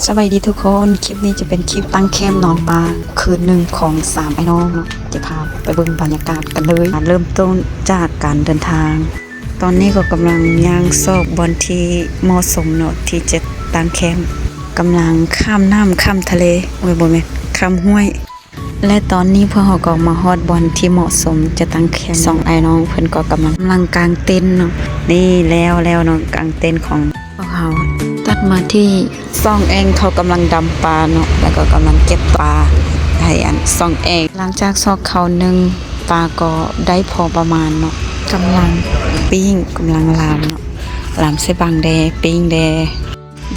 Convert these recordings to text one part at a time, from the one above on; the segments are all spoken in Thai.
สวัสดีทุกคนคลิปนี้จะเป็นคลิปตั้งแคมป์นอนปลาคืนหนึ่งของ3ไอ้น้องเนาะจะพาไปเบิ่งบรรยากาศกันเลยเริ่มต้นจากการเดินทางตอนนี้ก็กำลังย่างซอกบอลที่เหมาะสมเนาะที่จะตั้งแคมป์กำลังข้ามน้ำข้ามทะเลโอ้ยบ่แม่นข้ามห้วยและตอนนี้พวกเราก็มาฮอดบอลที่เหมาะสมจะตั้งแคมป์2ไอ้น้องเพิ่นก็กำลังกางเต็นท์เนาะนี่แล้วเนาะกางเต็นท์ของพวกเราตัดมาที่ซ่องเองเขากำลังดำปลาเนาะแล้วก็กำลังเก็บปลาให้อันซ่องเองหลังจากซอกเขาหนึ่งปลาก็ได้พอประมาณเนาะกำลังปิ้งกำลังลามเนาะลามใส่บางแดปิ้งแด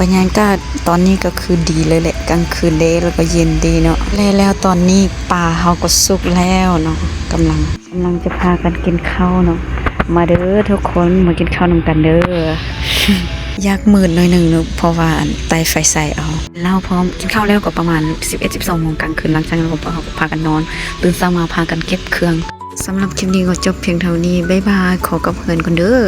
บรรยากาศตอนนี้ก็คือดีเลยแหละกลางคืนเด้แล้วก็เย็นดีเนาะแล้วตอนนี้ปลาเฮาก็สุกแล้วเนาะกำลังจะพากันกินข้าวเนาะมาเด้อทุกคนมากินข้าวนำกันเด้อยากมืดหน่อยหนึ่งเนาะเพราะว่าไต่ไฟใส่เอาเล่าพร้อมกินข้าวแล้วก็ประมาณ 11-12 โมงกลางคืนหลังจากนั้นก็พากันนอนตื่นเช้ามาพากันเก็บเครื่องสำหรับคลิปนี้ก็จบเพียงเท่านี้บ๊ายบายขอกับเพื่อนก่อนเด้อ